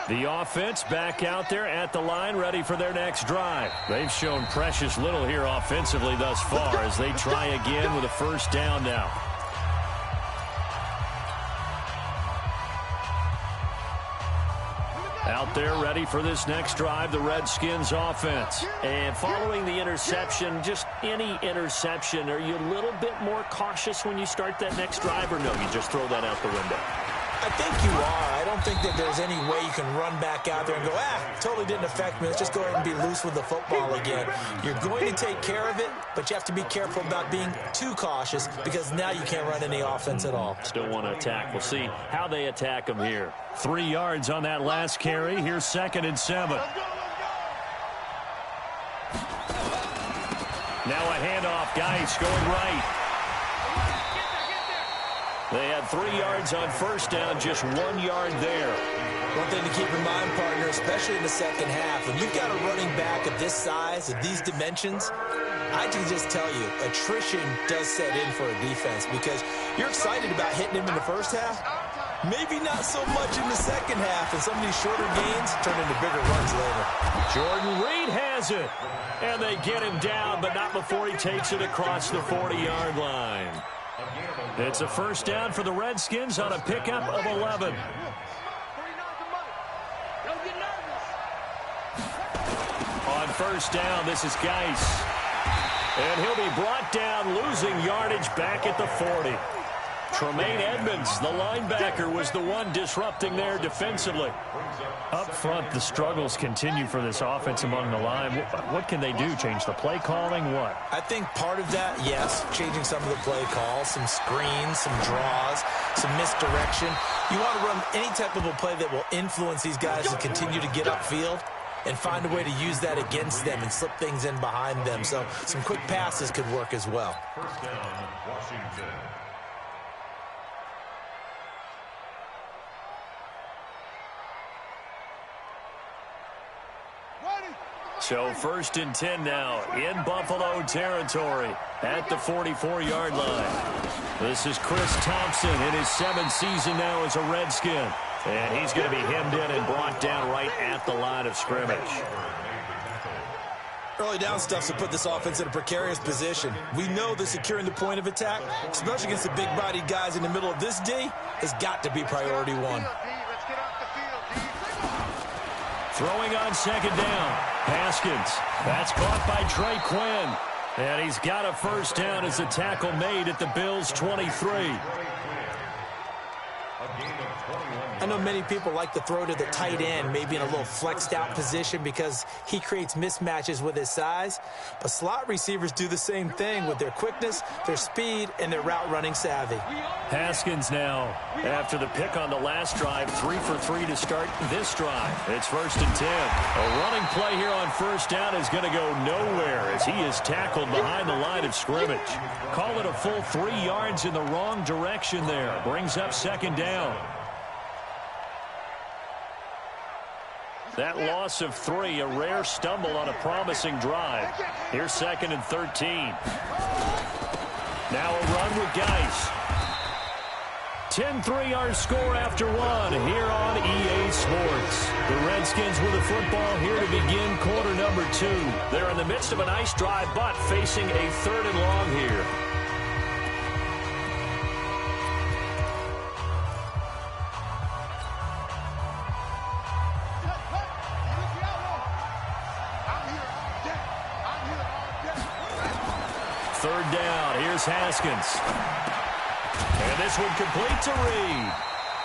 The offense back out there at the line, ready for their next drive. They've shown precious little here offensively thus far as they try again with a first down now. Out there ready for this next drive, the Redskins offense. And following the interception, just any interception, are you a little bit more cautious when you start that next drive, or no, you just throw that out the window? I think you are. I don't think that there's any way you can run back out there and go, totally didn't affect me. Let's just go ahead and be loose with the football again. You're going to take care of it, but you have to be careful about being too cautious because now you can't run any offense at all. Still want to attack. We'll see how they attack them here. 3 yards on that last carry. Here's 2nd and 7. Now a handoff. Geis going right. They had 3 yards on first down, just 1 yard there. One thing to keep in mind, partner, especially in the second half, when you've got a running back of this size, of these dimensions, I can just tell you, attrition does set in for a defense because you're excited about hitting him in the first half. Maybe not so much in the second half, and some of these shorter gains turn into bigger runs later. Jordan Reed has it, and they get him down, but not before he takes it across the 40-yard line. It's a first down for the Redskins on a pickup of 11. On first down, this is Geis. And he'll be brought down, losing yardage back at the 40. Tremaine Edmonds, the linebacker, was the one disrupting there defensively. Up front, the struggles continue for this offense among the line. What can they do? Change the play calling? What? I think part of that, yes, changing some of the play calls, some screens, some draws, some misdirection. You want to run any type of a play that will influence these guys to continue to get upfield and find a way to use that against them and slip things in behind them. So some quick passes could work as well. First down, Washington. So 1st and 10 now in Buffalo territory at the 44-yard line. This is Chris Thompson in his 7th season now as a Redskin. And he's going to be hemmed in and brought down right at the line of scrimmage. Early down stuff to put this offense in a precarious position. We know that securing the point of attack, especially against the big-bodied guys in the middle of this D, has got to be priority one. Throwing on 2nd down. Haskins. That's caught by Trey Quinn. And he's got a first down as a tackle made at the Bills' 23. I know many people like to throw to the tight end, maybe in a little flexed out position because he creates mismatches with his size. But slot receivers do the same thing with their quickness, their speed, and their route running savvy. Haskins now, after the pick on the last drive, 3 for 3 to start this drive. It's 1st and 10. A running play here on first down is going to go nowhere as he is tackled behind the line of scrimmage. Call it a full 3 yards in the wrong direction there. Brings up 2nd down. That loss of 3, a rare stumble on a promising drive. Here's 2nd and 13. Now a run with Geis. 10-3 our score after 1 here on EA Sports. The Redskins with the football here to begin quarter number 2. They're in the midst of a nice drive, but facing a 3rd and long here. Third down, here's Haskins. And this one complete to Reed.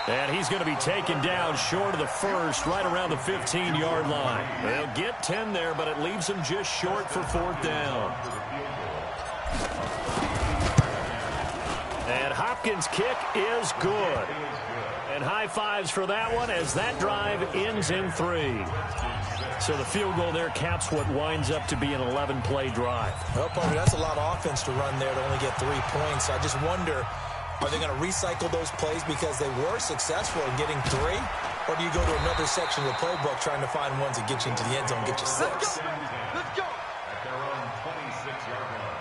And he's going to be taken down short of the first, right around the 15-yard line. They'll get 10 there, but it leaves them just short for 4th down. And Hopkins' kick is good. And high fives for that one as that drive ends in 3. So the field goal there caps what winds up to be an 11-play drive. Well, partner, that's a lot of offense to run there to only get 3 points. So I just wonder, are they going to recycle those plays because they were successful in getting 3? Or do you go to another section of the playbook trying to find ones that get you into the end zone, get you 6? Let's go. At their own 26-yard line.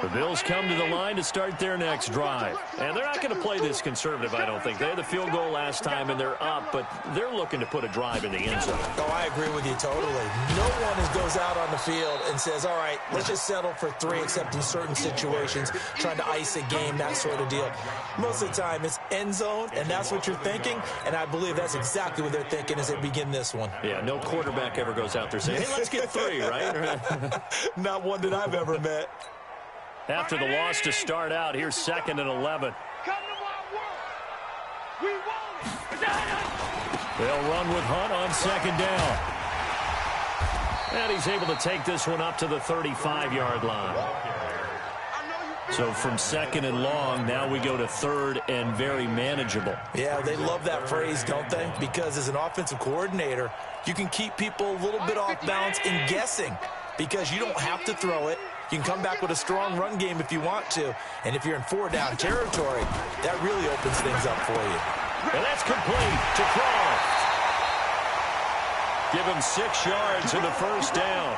The Bills come to the line to start their next drive. And they're not going to play this conservative, I don't think. They had the field goal last time, and they're up, but they're looking to put a drive in the end zone. Oh, I agree with you totally. No one goes out on the field and says, all right, let's just settle for 3, except in certain situations, trying to ice a game, that sort of deal. Most of the time, it's end zone, and that's what you're thinking, and I believe that's exactly what they're thinking as they begin this one. Yeah, no quarterback ever goes out there saying, hey, let's get 3, right? Not one that I've ever met. After the loss to start out, here's 2nd and 11. They'll run with Hunt on 2nd down. And he's able to take this one up to the 35-yard line. So from 2nd and long, now we go to 3rd and very manageable. Yeah, they love that phrase, don't they? Because as an offensive coordinator, you can keep people a little bit off balance in guessing because you don't have to throw it. You can come back with a strong run game if you want to. And if you're in 4-down territory, that really opens things up for you. And that's complete to Croft. Give him 6 yards in the first down.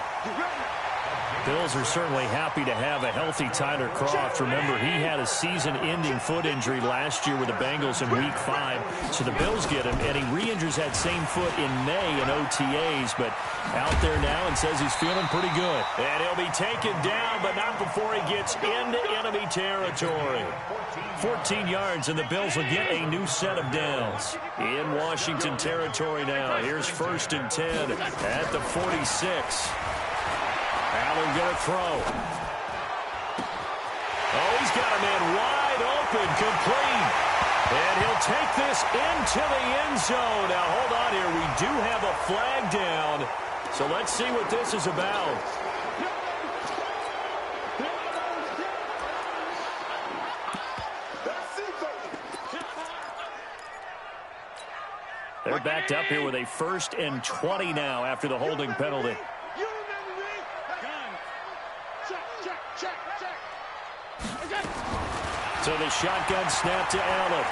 Bills are certainly happy to have a healthy Tyler Croft. Remember, he had a season-ending foot injury last year with the Bengals in Week 5. So the Bills get him, and he re-injures that same foot in May in OTAs, but out there now and says he's feeling pretty good. And he'll be taken down, but not before he gets into enemy territory. 14 yards, and the Bills will get a new set of downs. In Washington territory now. Here's 1st and 10 at the 46. Allen going to throw. Oh, he's got a man wide open, complete. And he'll take this into the end zone. Now, hold on here. We do have a flag down. So let's see what this is about. They're backed up here with a 1st and 20 now after the holding penalty. So the shotgun snap to Allen.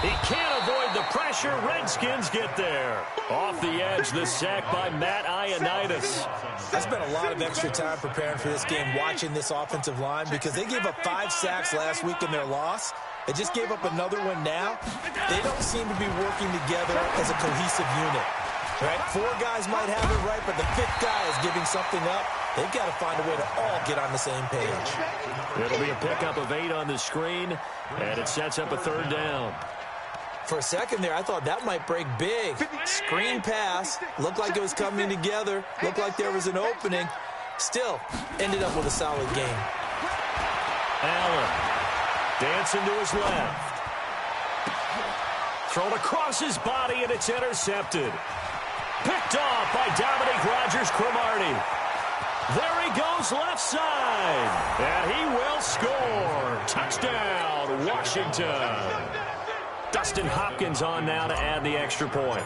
He can't avoid the pressure. Redskins get there. Off the edge, the sack by Matt Ioannidis. I spent a lot of extra time preparing for this game, watching this offensive line, because they gave up 5 sacks last week in their loss. They just gave up another one now. They don't seem to be working together as a cohesive unit. Right? 4 guys might have it right, but the 5th guy is giving something up. They've got to find a way to all get on the same page. It'll be a pickup of 8 on the screen, and it sets up a 3rd down. For a second there, I thought that might break big. Screen pass. Looked like it was coming together. Looked like there was an opening. Still, ended up with a solid game. Allen dancing to his left. Thrown across his body, and it's intercepted. Picked off by Dominique Rodgers-Cromartie. There he goes left side. And he will score. Touchdown, Washington. Dustin Hopkins on now to add the extra point.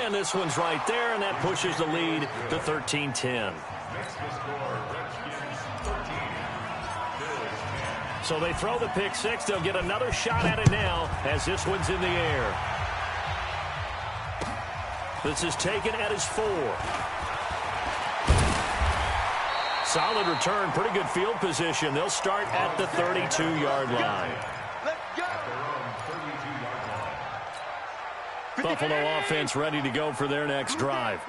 And this one's right there, and that pushes the lead to 13-10. So they throw the pick 6. They'll get another shot at it now as this one's in the air. This is taken at his 4. Solid return, pretty good field position. They'll start at the 32-yard line. Buffalo offense ready to go for their next drive.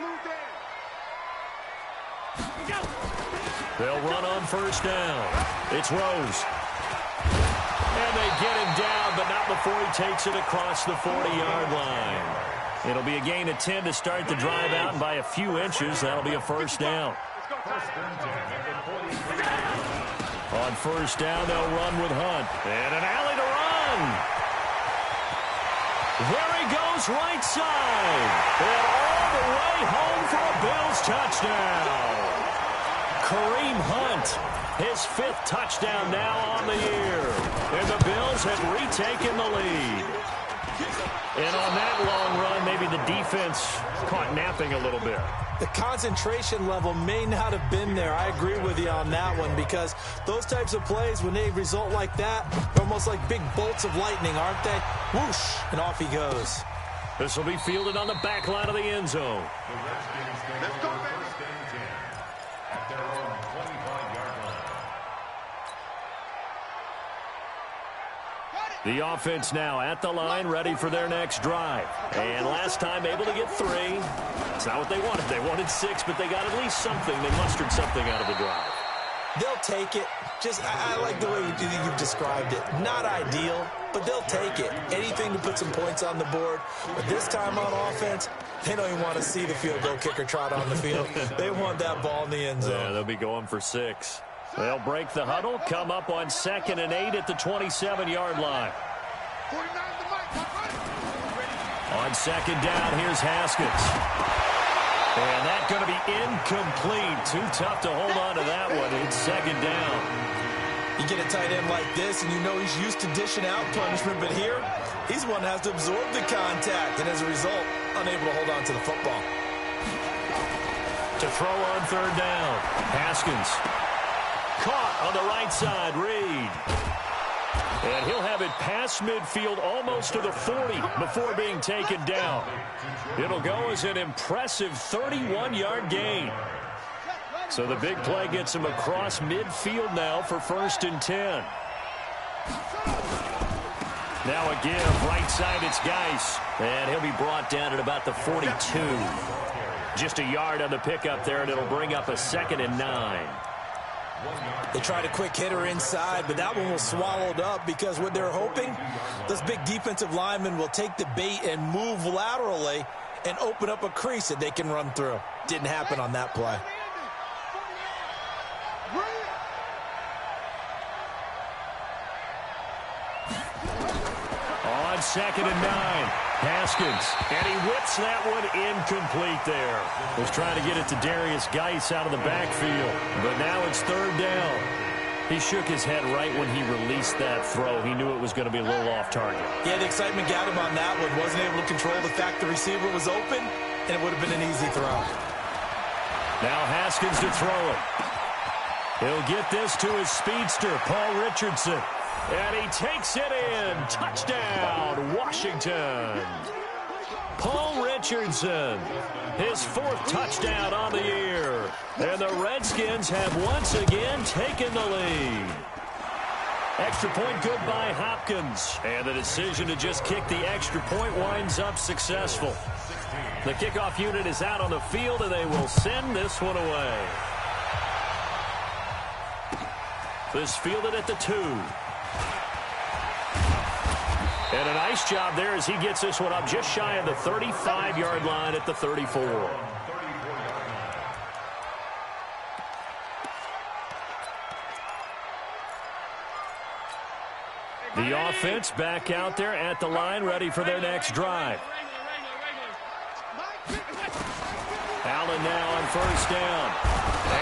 They'll run on 1st down. It's Rose. And they get him down, but not before he takes it across the 40-yard line. It'll be a gain of 10 to start the drive out, and by a few inches, that'll be a 1st down. On 1st down, they'll run with Hunt. And an alley to run. There he goes right side. And all the way home for a Bills touchdown. Kareem Hunt, his 5th touchdown now on the year. And the Bills have retaken the lead. And on that long run, maybe the defense caught napping a little bit. The concentration level may not have been there. I agree with you on that one, because those types of plays, when they result like that, they're almost like big bolts of lightning, aren't they? Whoosh, and off he goes. This will be fielded on the back line of the end zone. The offense now at the line, ready for their next drive. And last time able to get 3. It's not what they wanted. They wanted 6, but they got at least something. They mustered something out of the drive. They'll take it. I like the way you've described it. Not ideal, but they'll take it. Anything to put some points on the board. But this time on offense, they don't even want to see the field goal kicker trot on the field. They want that ball in the end zone. Yeah, they'll be going for 6. They'll break the huddle, come up on 2nd and 8 at the 27-yard line. On 2nd down, here's Haskins. And that's going to be incomplete. Too tough to hold on to that one. It's 2nd down. You get a tight end like this, and you know he's used to dishing out punishment, but here, he's one that has to absorb the contact, and as a result, unable to hold on to the football. To throw on 3rd down, Haskins. Caught on the right side, Reed. And he'll have it past midfield almost to the 40 before being taken down. It'll go as an impressive 31-yard gain. So the big play gets him across midfield now for 1st and 10. Now a give, right side, it's Geis. And he'll be brought down at about the 42. Just a yard on the pickup there, and it'll bring up a 2nd and 9. They tried a quick hitter inside, but that one was swallowed up because what they're hoping, those big defensive linemen will take the bait and move laterally and open up a crease that they can run through. Didn't happen on that play. On 2nd and 9, Haskins, and he whips that one incomplete there. Was trying to get it to Darius Geis out of the backfield, but now it's 3rd down. He shook his head right when he released that throw. He knew it was going to be a little off target. Yeah, the excitement got him on that one. Wasn't able to control the fact the receiver was open, and it would have been an easy throw. Now Haskins to throw it. He'll get this to his speedster, Paul Richardson. And he takes it in. Touchdown, Washington. Paul Richardson, his 4th touchdown on the year. And the Redskins have once again taken the lead. Extra point good by Hopkins. And the decision to just kick the extra point winds up successful. The kickoff unit is out on the field, and they will send this one away. This fielded at the 2. And a nice job there as he gets this one up just shy of the 35-yard line at the 34. The offense back out there at the line, ready for their next drive. Allen now on 1st down.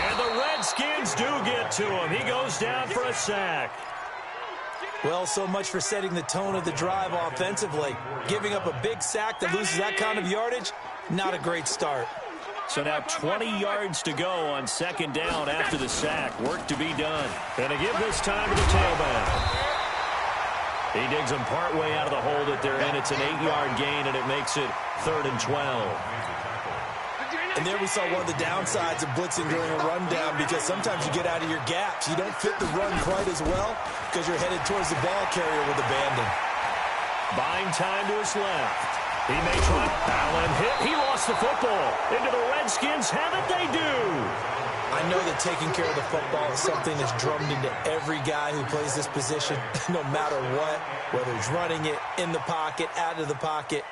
And the Redskins do get to him. He goes down for a sack. Well, so much for setting the tone of the drive offensively. Giving up a big sack that loses that kind of yardage, not a great start. So now 20 yards to go on 2nd down after the sack. Work to be done. And to give this time to the tailback. He digs them partway out of the hole that they're in. It's an 8-yard gain, and it makes it 3rd and 12. And there we saw one of the downsides of blitzing during a rundown, because sometimes you get out of your gaps. You don't fit the run quite as well because you're headed towards the ball carrier with abandon. Buying time to his left. He may try. Allen hit. He lost the football. Into the Redskins. Have it they do. I know that taking care of the football is something that's drummed into every guy who plays this position, no matter what, whether he's running it, in the pocket, out of the pocket.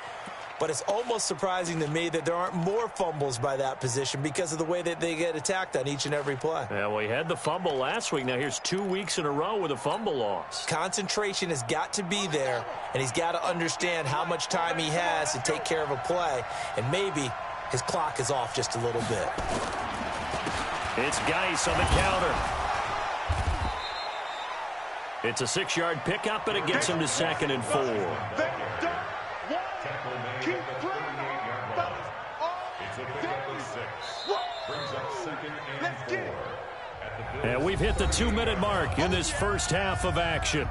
But it's almost surprising to me that there aren't more fumbles by that position because of the way that they get attacked on each and every play. Yeah, well, he had the fumble last week. Now here's 2 weeks in a row with a fumble loss. Concentration has got to be there, and he's got to understand how much time he has to take care of a play. And maybe his clock is off just a little bit. It's Geis on the counter. It's a 6-yard pickup, but it gets him to 2nd and 4. And we've hit the 2-minute mark in this first half of action.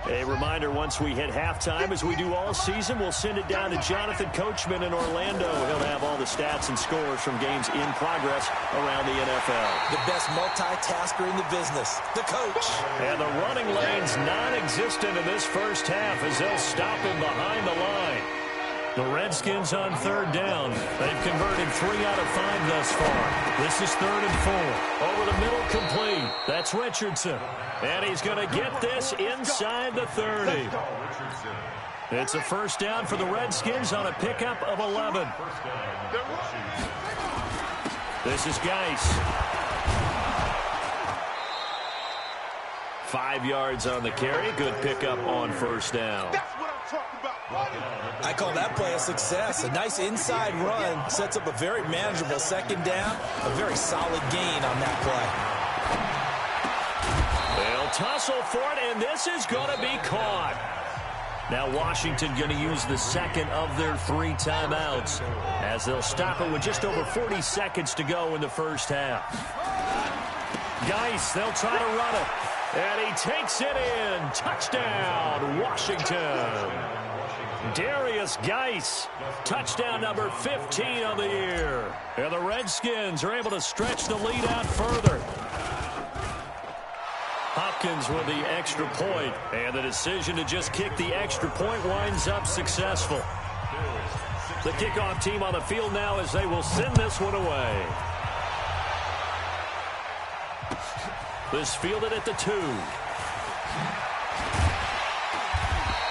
A reminder, once we hit halftime, as we do all season, we'll send it down to Jonathan Coachman in Orlando. He'll have all the stats and scores from games in progress around the NFL. The best multitasker in the business, the coach. And the running lane's non-existent in this first half as they'll stop him behind the line. The Redskins on third down. They've converted 3 out of 5 thus far. This is 3rd and 4. Over the middle, complete. That's Richardson. And he's going to get this inside the 30. It's a first down for the Redskins on a pickup of 11. This is Geis. 5 yards on the carry. Good pickup on first down. I call that play a success. A nice inside run sets up a very manageable second down. A very solid gain on that play. They'll tussle for it, and this is going to be caught. Now Washington going to use the second of their 3 timeouts as they'll stop it with just over 40 seconds to go in the first half. Geis, they'll try to run it. And he takes it in. Touchdown, Washington. Darius Geis, touchdown number 15 on the year. And the Redskins are able to stretch the lead out further. Hopkins with the extra point, and the decision to just kick the extra point winds up successful. The kickoff team on the field now as they will send this one away. This fielded at the 2.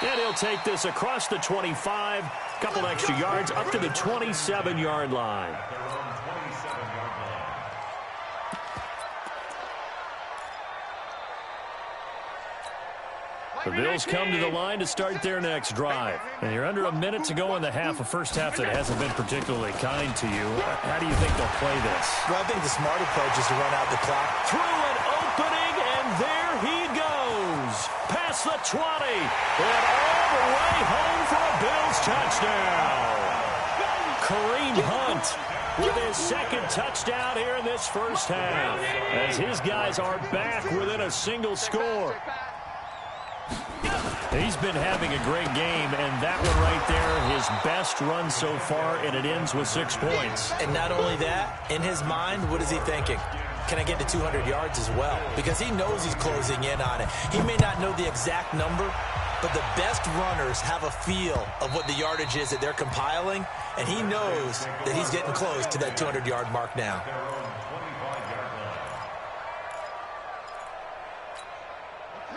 And he'll take this across the 25, couple extra yards up to the 27-yard line. The Bills come to the line to start their next drive. And you're under a minute to go in the half, a first half that hasn't been particularly kind to you. How do you think they'll play this? Well, I think the smart approach is to run out the clock. Through an opening, and there he goes. Past the 20, and all the way home for a Bills touchdown. Kareem Hunt with his second touchdown here in this first half, as his guys are back within a single score. He's been having a great game, and that one right there, his best run so far, and it ends with 6 points. And not only that, in his mind, what is he thinking? Can I get to 200 yards as well? Because he knows he's closing in on it. He may not know the exact number, but the best runners have a feel of what the yardage is that they're compiling, and he knows that he's getting close to that 200-yard mark now.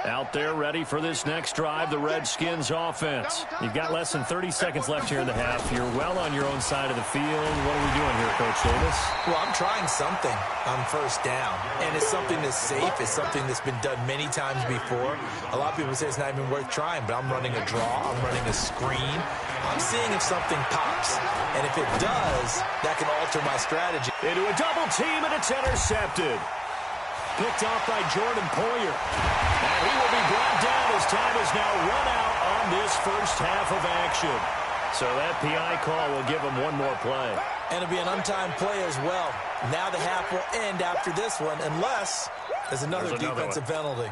Out there ready for this next drive, the Redskins offense. You've got less than 30 seconds left here in the half. You're well on your own side of the field. What are we doing here, Coach Davis? Well, I'm trying something on first down, and it's something that's safe. It's something that's been done many times before. A lot of people say it's not even worth trying, but I'm running a draw. I'm running a screen. I'm seeing if something pops, and if it does, that can alter my strategy. Into a double team, and it's intercepted. Picked off by Jordan Poyer. And he will be brought down as time is now run out on this first half of action. So that PI call will give him one more play. And it'll be an untimed play as well. Now the half will end after this one, unless there's another defensive penalty.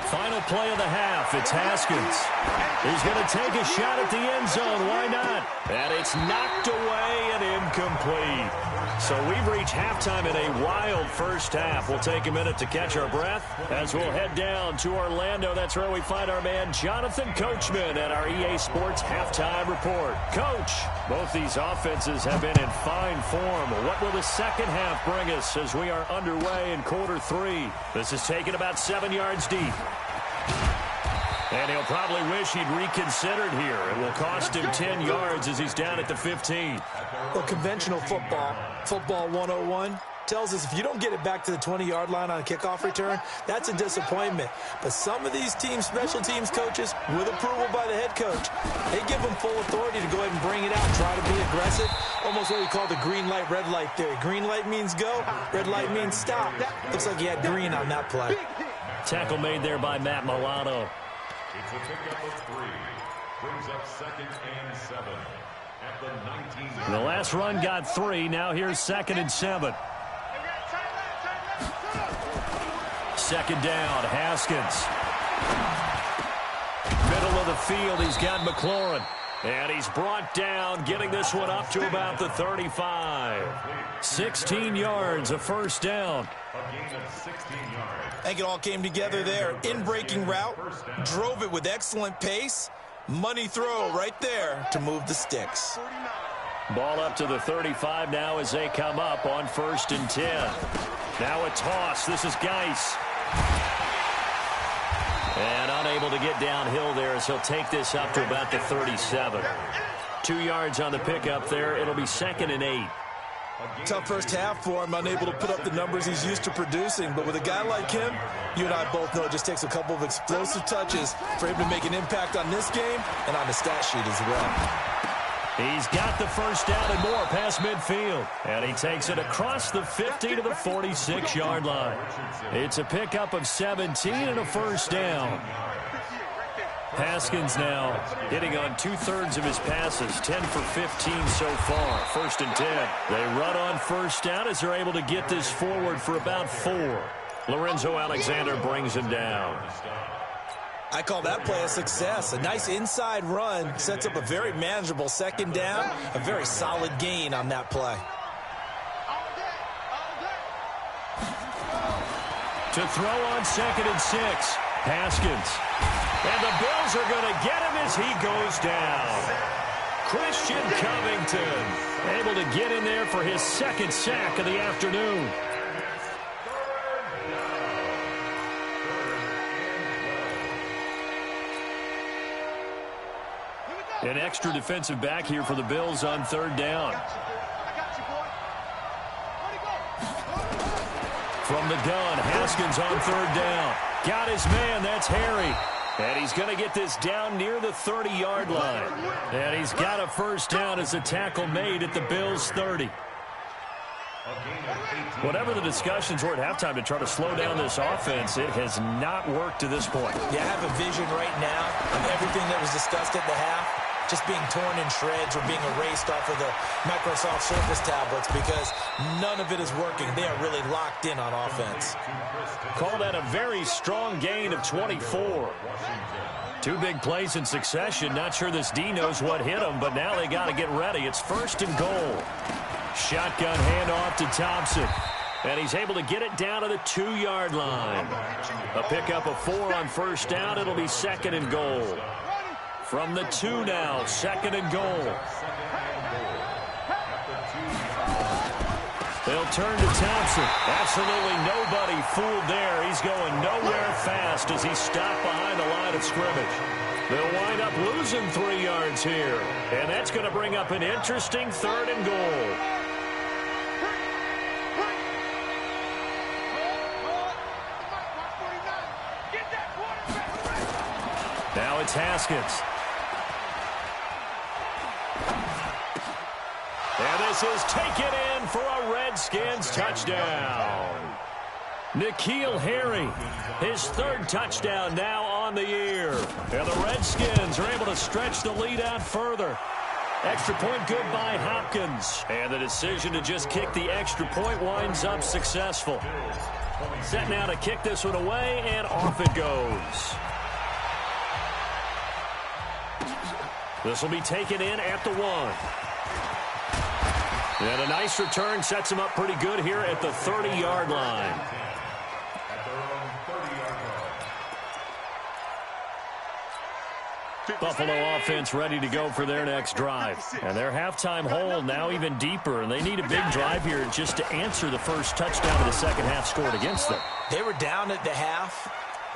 Final play of the half. It's Haskins. He's going to take a shot at the end zone. Why not? And it's knocked away and incomplete. So we've reached halftime in a wild first half. We'll take a minute to catch our breath as we'll head down to Orlando. That's where we find our man Jonathan Coachman at our EA Sports Halftime Report. Coach, both these offenses have been in fine form. What will the second half bring us as we are underway in quarter 3? This is taken about 7 yards deep. And he'll probably wish he'd reconsidered here. It will cost him 10 yards as he's down at the 15. Well, conventional football 101, tells us if you don't get it back to the 20-yard line on a kickoff return, that's a disappointment. But some of these teams, special teams coaches, with approval by the head coach, they give them full authority to go ahead and bring it out, try to be aggressive. Almost what we call the green light, red light theory. Green light means go, red light means stop. Looks like he had green on that play. Tackle made there by Matt Milano. It's a pickup of 3. Brings up 2nd and 7 at the 19. The last run got 3. Now here's 2nd and 7. 2nd down, Haskins. Middle of the field, he's got McLaurin. And he's brought down, getting this one up to about the 35. 16 yards, a first down. A gain of 16 yards. I think it all came together there. In-breaking route, drove it with excellent pace. Money throw right there to move the sticks. Ball up to the 35 now as they come up on 1st and 10. Now a toss. This is Geis. And unable to get downhill there as he'll take this up to about the 37. 2 yards on the pickup there. It'll be 2nd and 8. Tough first half for him, unable to put up the numbers he's used to producing. But with a guy like him, you and I both know it just takes a couple of explosive touches for him to make an impact on this game and on the stat sheet as well. He's got the first down and more past midfield. And he takes it across the 50 to the 46-yard line. It's a pickup of 17 and a first down. Haskins now hitting on 2/3 of his passes, 10 for 15 so far. 1st and 10. They run on first down as they're able to get this forward for about 4. Lorenzo Alexander brings him down. I call that play a success. A nice inside run sets up a very manageable 2nd down. A very solid gain on that play. To throw on 2nd and 6. Haskins. And the Bills are going to get him as he goes down. Christian Covington able to get in there for his 2nd sack of the afternoon. An extra defensive back here for the Bills on 3rd down. From the gun, Haskins on 3rd down. Got his man, that's Harry. And he's going to get this down near the 30-yard line. And he's got a first down as a tackle made at the Bills' 30. Whatever the discussions were at halftime to try to slow down this offense, it has not worked to this point. Yeah, I have a vision right now of everything that was discussed at the half just being torn in shreds or being erased off of the Microsoft Surface tablets because none of it is working. They are really locked in on offense. Call that a very strong gain of 24. 2 big plays in succession. Not sure this D knows what hit him, but now they got to get ready. It's 1st and goal. Shotgun handoff to Thompson. And he's able to get it down to the 2-yard line. A pickup of 4 on first down. It'll be 2nd and goal. From the 2 now, 2nd and goal. They'll turn to Thompson. Absolutely nobody fooled there. He's going nowhere fast as he's stopped behind the line of scrimmage. They'll wind up losing 3 yards here. And that's going to bring up an interesting 3rd and goal. Now it's Haskins. And this is taken in for a Redskins touchdown. N'Keal Harry, his 3rd touchdown now on the year. And the Redskins are able to stretch the lead out further. Extra point good by Hopkins. And the decision to just kick the extra point winds up successful. Set now to kick this one away, and off it goes. This will be taken in at the 1. And a nice return sets him up pretty good here at the 30-yard line. Buffalo offense ready to go for their next drive. And their halftime hole now even deeper, and they need a big drive here just to answer the first touchdown of the second half scored against them. They were down at the half.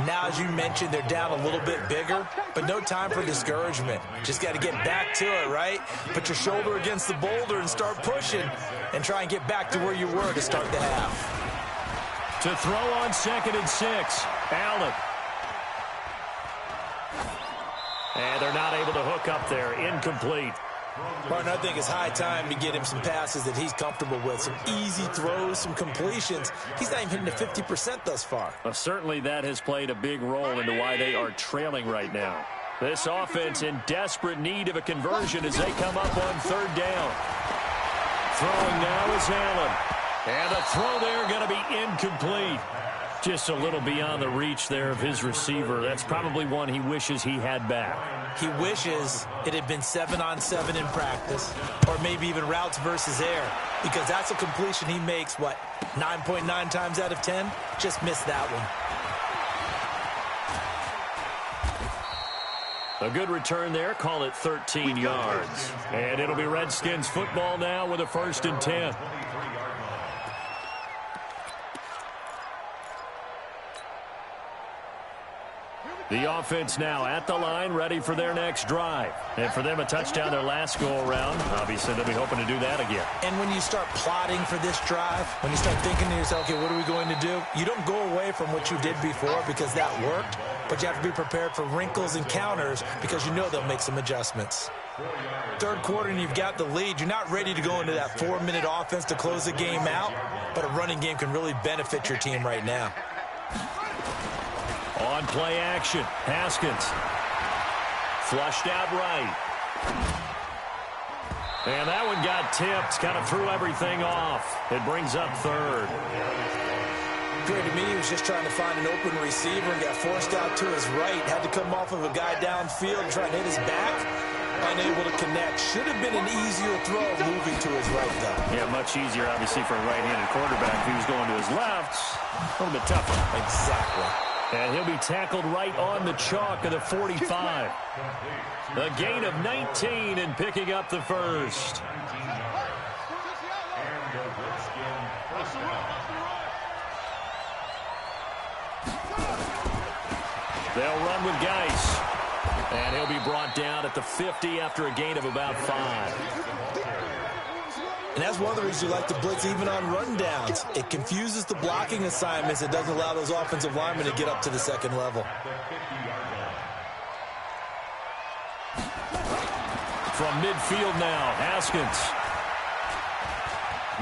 Now, as you mentioned, they're down a little bit bigger, but no time for discouragement. Just got to get back to it, right? Put your shoulder against the boulder and start pushing and try and get back to where you were to start the half. To throw on 2nd and 6, Allen. And they're not able to hook up there. Incomplete. Partner, I think it's high time to get him some passes that he's comfortable with. Some easy throws, some completions. He's not even hitting the 50% thus far. Well, certainly that has played a big role into why they are trailing right now. This offense in desperate need of a conversion as they come up on third down. Throwing now is Allen. And the throw there going to be incomplete. Just a little beyond the reach there of his receiver. That's probably one he wishes he had back. He wishes it had been 7-on-7 in practice, or maybe even routes versus air, because that's a completion he makes, 9.9 times out of 10? Just missed that one. A good return there. Call it 13 yards. And it'll be Redskins football now with a 1st and 10. The offense now at the line, ready for their next drive. And for them, a touchdown their last go-around. Obviously, they'll be hoping to do that again. And when you start plotting for this drive, when you start thinking to yourself, okay, what are we going to do? You don't go away from what you did before because that worked, but you have to be prepared for wrinkles and counters because you know they'll make some adjustments. Third quarter and you've got the lead. You're not ready to go into that 4-minute offense to close the game out, but a running game can really benefit your team right now. On play action, Haskins. Flushed out right. And that one got tipped, kind of threw everything off. It brings up third. Appeared to me he was just trying to find an open receiver and got forced out to his right. Had to come off of a guy downfield, trying to hit his back. Unable to connect. Should have been an easier throw moving to his right, though. Yeah, much easier, obviously, for a right-handed quarterback. If he was going to his left, a little bit tougher. Exactly. And he'll be tackled right on the chalk of the 45. A gain of 19 and picking up the first. They'll run with Geis. And he'll be brought down at the 50 after a gain of about 5. And that's one of the reasons you like to blitz even on run downs. It confuses the blocking assignments. It doesn't allow those offensive linemen to get up to the second level. From midfield now, Haskins.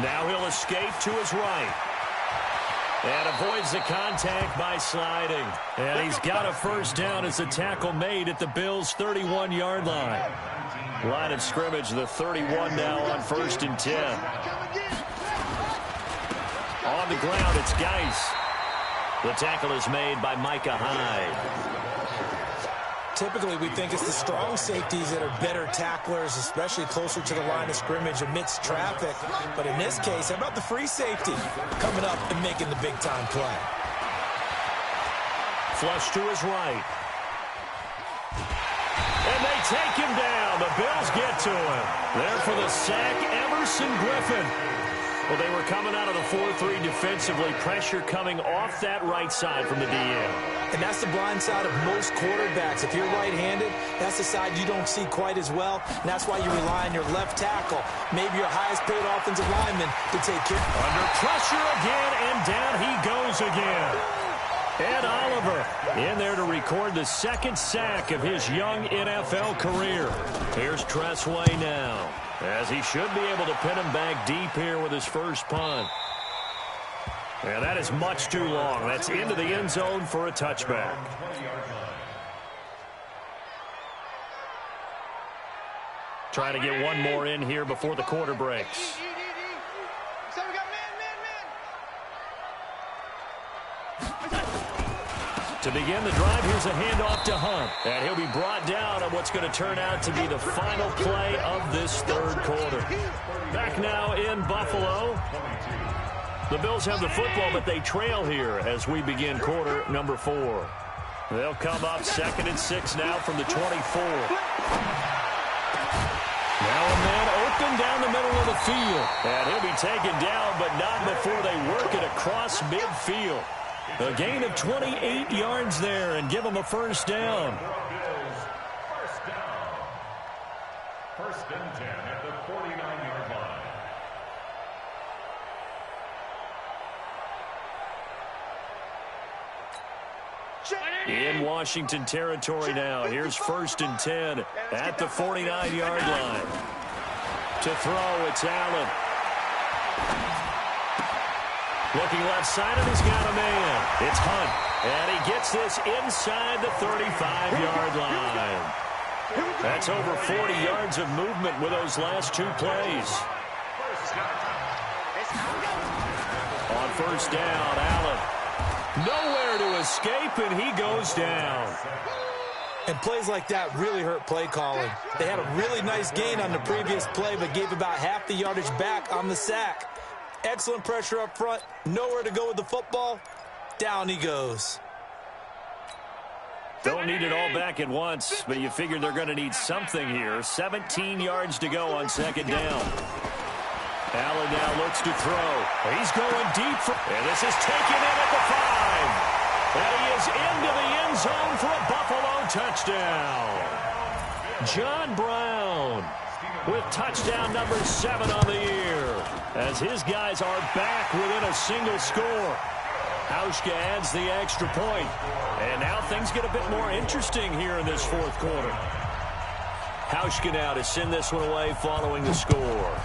Now he'll escape to his right. And avoids the contact by sliding. And he's got a first down as the tackle made at the Bills' 31-yard line. Line of scrimmage, the 31 now on 1st and 10. On the ground, it's Geis. The tackle is made by Micah Hyde. Typically, we think it's the strong safeties that are better tacklers, especially closer to the line of scrimmage amidst traffic. But in this case, how about the free safety coming up and making the big-time play? Flush to his right. And they take him down. The Bills get to him. There for the sack, Emerson Griffin. Well, they were coming out of the 4-3 defensively. Pressure coming off that right side from the DN. And that's the blind side of most quarterbacks. If you're right-handed, that's the side you don't see quite as well. And that's why you rely on your left tackle, maybe your highest-paid offensive lineman, to take care. Under pressure again, and down he goes again. Ed Oliver in there to record the second sack of his young NFL career. Here's Tressway now, as he should be able to pin him back deep here with his first punt. And that is much too long. That's into the end zone for a touchback. Trying to get one more in here before the quarter breaks. To begin the drive, here's a handoff to Hunt. And he'll be brought down on what's going to turn out to be the final play of this third quarter. Back now in Buffalo. The Bills have the football, but they trail here as we begin quarter number 4. They'll come up 2nd and 6 now from the 24. Now a man open down the middle of the field. And he'll be taken down, but not before they work it across midfield. A gain of 28 yards there and give them a first down. First and 10 at the 49-yard line. In Washington territory now. Here's 1st and 10 at the 49-yard line. To throw, it's Allen. Looking left side, and he's got a man. It's Hunt. And he gets this inside the 35-yard line. That's over 40 yards of movement with those last two plays. On first down, Allen. Nowhere to escape, and he goes down. And plays like that really hurt play calling. They had a really nice gain on the previous play, but gave about half the yardage back on the sack. Excellent pressure up front. Nowhere to go with the football. Down he goes. Don't need it all back at once, but you figure they're going to need something here. 17 yards to go on second down. Allen now looks to throw. He's going deep. And this is taken in at the 5. And he is into the end zone for a Buffalo touchdown. John Brown with touchdown number 7 on the year, as his guys are back within a single score. Hauschka adds the extra point. And now things get a bit more interesting here in this fourth quarter. Hauschka now to send this one away following the score.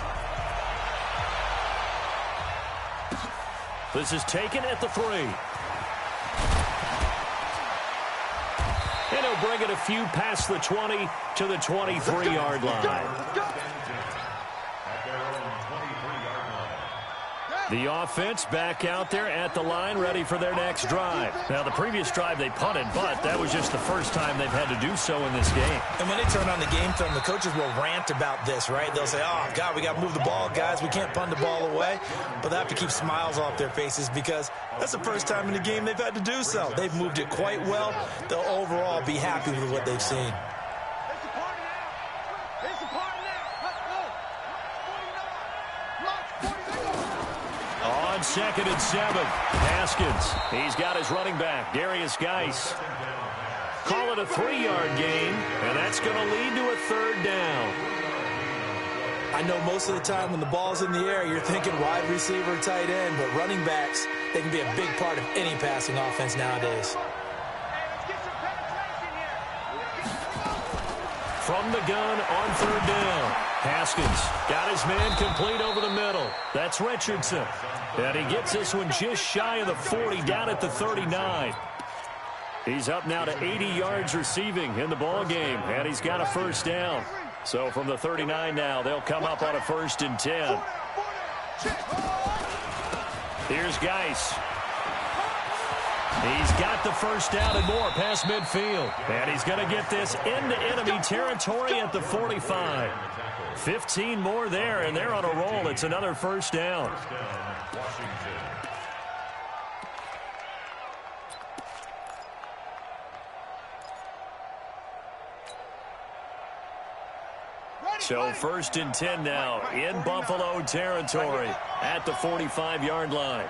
This is taken at the 3. And he'll bring it a few past the 20 to the 23-yard line. The offense back out there at the line, ready for their next drive. Now, the previous drive they punted, but that was just the first time they've had to do so in this game. And when they turn on the game film, the coaches will rant about this, right? They'll say, oh, God, we got to move the ball, guys. We can't punt the ball away. But they have to keep smiles off their faces because that's the first time in the game they've had to do so. They've moved it quite well. They'll overall be happy with what they've seen. On 2nd and 7, Haskins. He's got his running back, Darius Geis. Call it a 3-yard gain, and that's going to lead to a 3rd down. I know most of the time when the ball's in the air, you're thinking wide receiver, tight end, but running backs, they can be a big part of any passing offense nowadays. From the gun on 3rd down. Haskins got his man complete over the middle. That's Richardson. And he gets this one just shy of the 40, down at the 39. He's up now to 80 yards receiving in the ball game, and he's got a first down. So from the 39 now, they'll come up on a 1st and 10. Here's Geis. He's got the first down and more past midfield. And he's going to get this into enemy territory at the 45. 15 more there, and they're on a roll. It's another first down. So 1st and 10 now in Buffalo territory at the 45-yard line.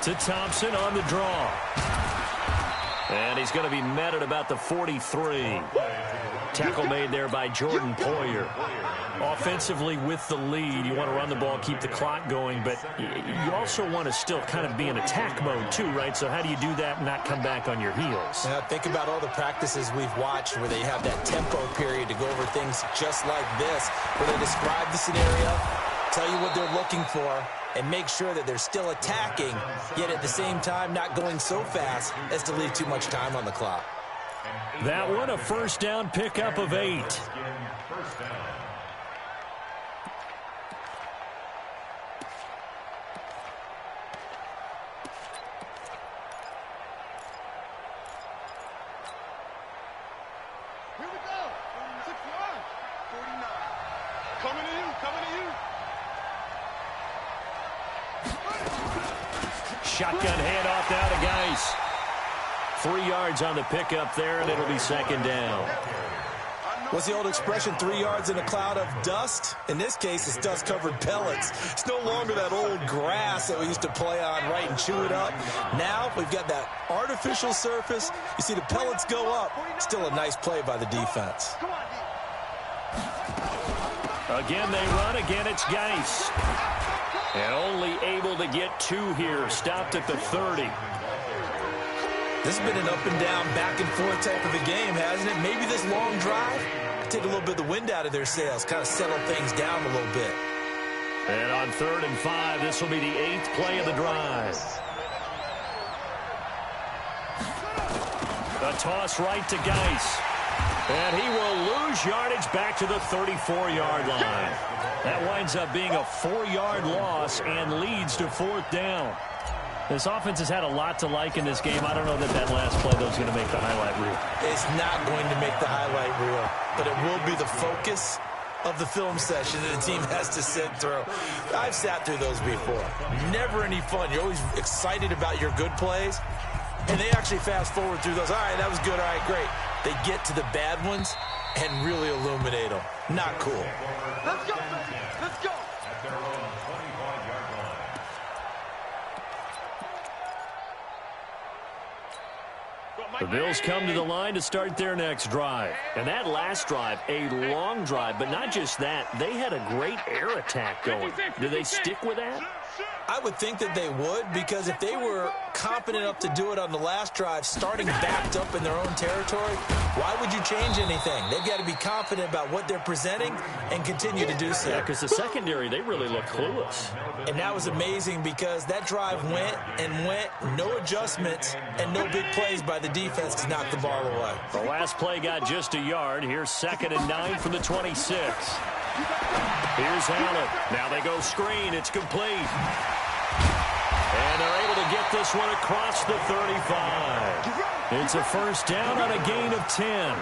To Thompson on the draw. And he's going to be met at about the 43. Tackle made there by Jordan Poyer. Offensively with the lead, you want to run the ball, keep the clock going, but you also want to still kind of be in attack mode too, right? So how do you do that and not come back on your heels? Now, think about all the practices we've watched where they have that tempo period to go over things just like this, where they describe the scenario, tell you what they're looking for, and make sure that they're still attacking, yet at the same time not going so fast as to leave too much time on the clock. That one, a first down pickup of 8. Here we go. 6 yards. 49. Coming to you. Coming to you. Shotgun handoff now to Geis. 3 yards on the pickup there, and it'll be 2nd down. What's the old expression, 3 yards in a cloud of dust? In this case, it's dust-covered pellets. It's no longer that old grass that we used to play on, right, and chew it up. Now we've got that artificial surface. You see the pellets go up. Still a nice play by the defense. Again, they run. Again, it's Geis. And only able to get 2 here. Stopped at the 30. This has been an up and down, back and forth type of a game, hasn't it? Maybe this long drive take a little bit of the wind out of their sails, kind of settle things down a little bit. And on 3rd and 5, this will be the 8th play of the drive. A toss right to Geis. And he will lose yardage back to the 34-yard line. That winds up being a 4-yard loss and leads to 4th down. This offense has had a lot to like in this game. I don't know that last play, though, is going to make the highlight reel. It's not going to make the highlight reel, but it will be the focus of the film session that the team has to sit through. I've sat through those before. Never any fun. You're always excited about your good plays, and they actually fast forward through those. All right, that was good. All right, great. They get to the bad ones and really illuminate them. Not cool. Let's go, baby. Let's go. At their own 25-yard line. The Bills come to the line to start their next drive. And that last drive, a long drive, but not just that. They had a great air attack going. Do they stick with that? I would think that they would, because if they were confident enough to do it on the last drive, starting backed up in their own territory, why would you change anything? They've got to be confident about what they're presenting and continue to do so. Yeah, because the secondary, they really look clueless. And that was amazing because that drive went and went, no adjustments, and no big plays by the defense to knock the ball away. The last play got just a yard. Here's 2nd and 9 from the 26. Here's Allen. Now they go screen. It's complete. And they're able to get this one across the 35. It's a 1st down on a gain of 10.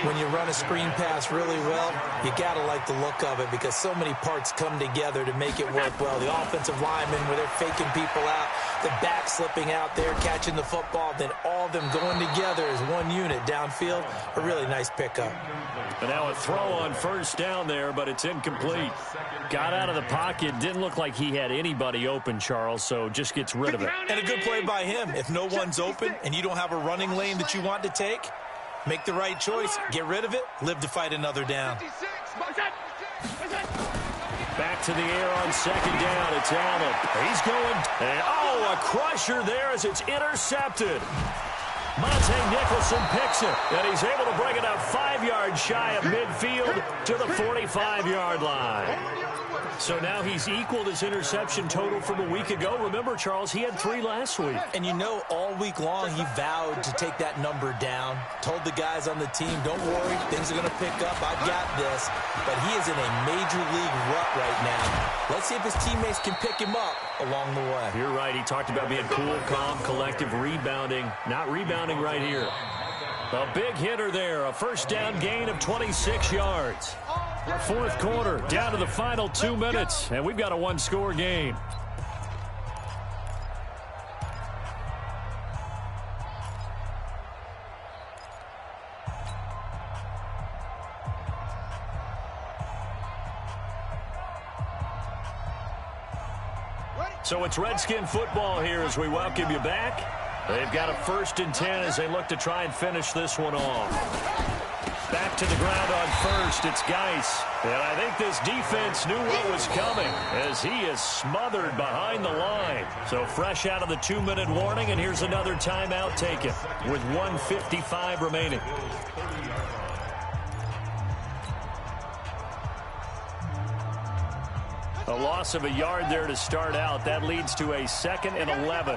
When you run a screen pass really well, you got to like the look of it because so many parts come together to make it work well. The offensive linemen, where they're faking people out, the back slipping out there, catching the football, then all of them going together as one unit downfield. A really nice pickup. And now a throw on 1st down there, but it's incomplete. Got out of the pocket. Didn't look like he had anybody open, Charles, so just gets rid of it. And a good play by him. If no one's open and you don't have a running lane that you want to take, make the right choice. Get rid of it. Live to fight another down. Back to the air on 2nd down. It's Allen. He's going. And, a crusher there as it's intercepted. Monte Nicholson picks it, and he's able to bring it up 5 yards shy of midfield to the 45-yard line. So now he's equaled his interception total from a week ago. Remember, Charles, he had 3 last week. And you know, all week long he vowed to take that number down. Told the guys on the team, don't worry, things are going to pick up. I've got this. But he is in a major league rut right now. Let's see if his teammates can pick him up along the way. You're right. He talked about being cool, calm, collective, rebounding. Not rebounding right here. A big hitter there. A 1st down gain of 26 yards. 4th quarter, down to the final 2 minutes, and we've got a 1-score game. So it's Redskin football here as we welcome you back. They've got a 1st and 10 as they look to try and finish this one off. Back to the ground on 1st, it's Geis. And I think this defense knew what was coming as he is smothered behind the line. So fresh out of the 2-minute warning, and here's another timeout taken with 1:55 remaining. A loss of a yard there to start out. That leads to a 2nd and 11.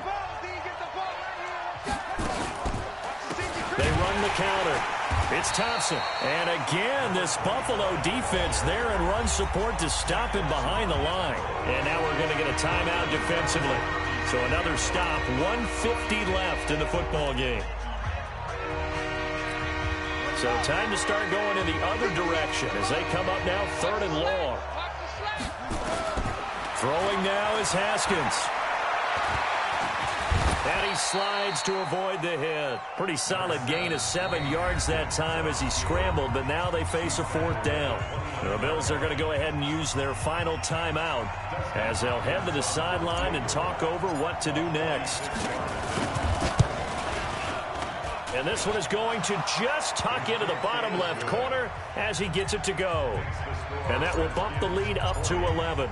They run the counter. It's Thompson. And again, this Buffalo defense there in run support to stop him behind the line. And now we're going to get a timeout defensively. So another stop. 1:50 left in the football game. So time to start going in the other direction as they come up now 3rd and long. Throwing now is Haskins. And he slides to avoid the hit. Pretty solid gain of 7 yards that time as he scrambled, but now they face a 4th down. The Bills are going to go ahead and use their final timeout as they'll head to the sideline and talk over what to do next. And this one is going to just tuck into the bottom left corner as he gets it to go. And that will bump the lead up to 11.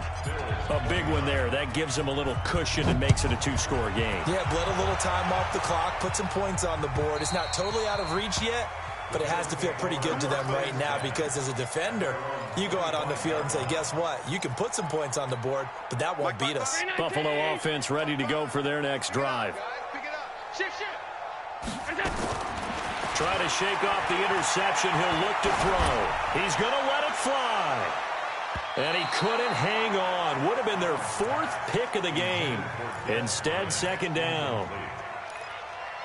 A big one there. That gives him a little cushion and makes it a 2-score game. Yeah, bled a little time off the clock, put some points on the board. It's not totally out of reach yet, but it has to feel pretty good to them right now because as a defender, you go out on the field and say, guess what? You can put some points on the board, but that won't beat us. Buffalo offense ready to go for their next drive. Try to shake off the interception. He'll look to throw. He's going to let it fly. And he couldn't hang on. Would have been their 4th pick of the game. Instead, second down.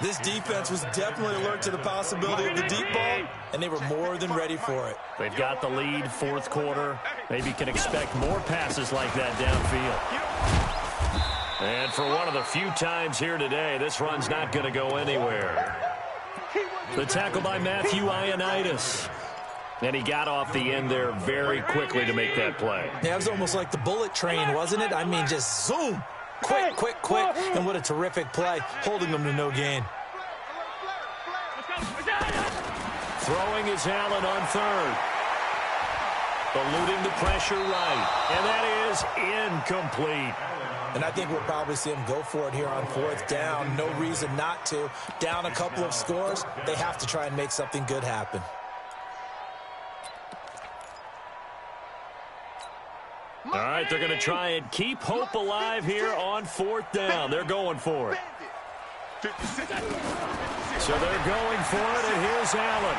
This defense was definitely alert to the possibility of the deep ball, and they were more than ready for it. They've got the lead, 4th quarter. Maybe can expect more passes like that downfield. And for one of the few times here today, this run's not going to go anywhere. The tackle by Matthew Ioannidis. And he got off the end there very quickly to make that play. Yeah, it was almost like the bullet train, wasn't it? I mean, just zoom. Quick, quick, quick. And what a terrific play, holding them to no gain. Throwing is Allen on 3rd. Eluding the pressure right. And that is incomplete. And I think we'll probably see him go for it here on 4th down. No reason not to. Down a couple of scores, they have to try and make something good happen. All right, they're going to try and keep hope alive here on 4th down. They're going for it. So they're going for it, and here's Allen.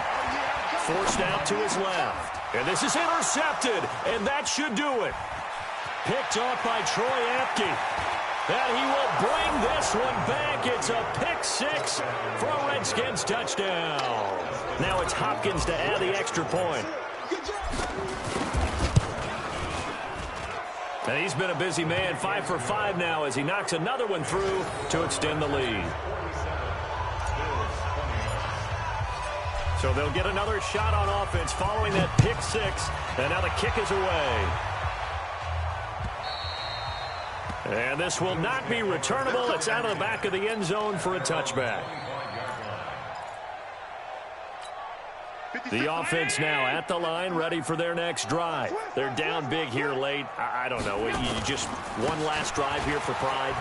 Forced out to his left. And this is intercepted, and that should do it. Picked off by Troy Apke. And he will bring this one back. It's a pick 6 for a Redskins touchdown. Now it's Hopkins to add the extra point. And he's been a busy man, 5 for 5 now as he knocks another one through to extend the lead. So they'll get another shot on offense following that pick 6. And now the kick is away. And this will not be returnable. It's out of the back of the end zone for a touchback. The offense now at the line, ready for their next drive. They're down big here late. I don't know. You just one last drive here for pride?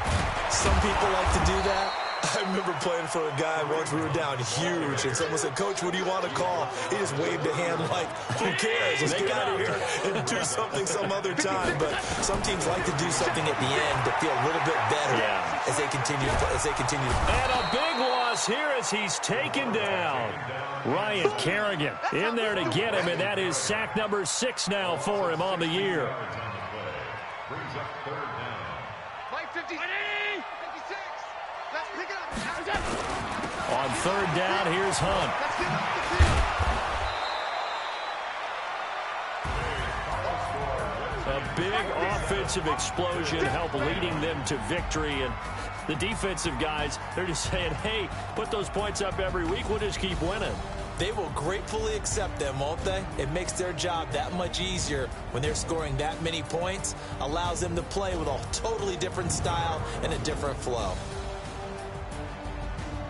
Some people like to do that. I remember playing for a guy once. We were down huge, and someone said, "Coach, what do you want to call?" He just waved a hand like, "Who cares? Let's get out of here and do something some other time." But some teams like to do something at the end to feel a little bit better as they continue to play. And a big loss here as he's taken down. Ryan Kerrigan in there to get him, and that is sack number 6 now for him on the year. On 3rd down, here's Hunt. A big offensive explosion helped leading them to victory. And the defensive guys, they're just saying, hey, put those points up every week. We'll just keep winning. They will gratefully accept them, won't they? It makes their job that much easier when they're scoring that many points. Allows them to play with a totally different style and a different flow.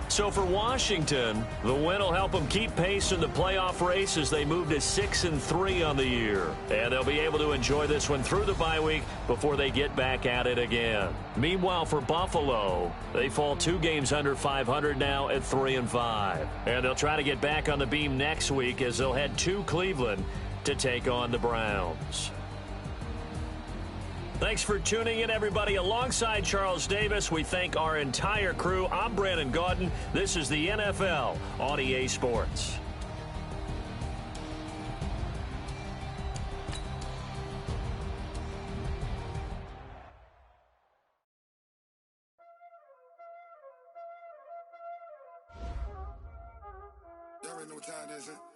So for Washington, the win will help them keep pace in the playoff race as they move to 6-3 on the year. And they'll be able to enjoy this one through the bye week before they get back at it again. Meanwhile, for Buffalo, they fall 2 games under 500 now at 3-5. And they'll try to get back on the beam next week as they'll head to Cleveland to take on the Browns. Thanks for tuning in, everybody. Alongside Charles Davis, we thank our entire crew. I'm Brandon Gaudin. This is the NFL on EA Sports. Y'all already know what time it is, huh?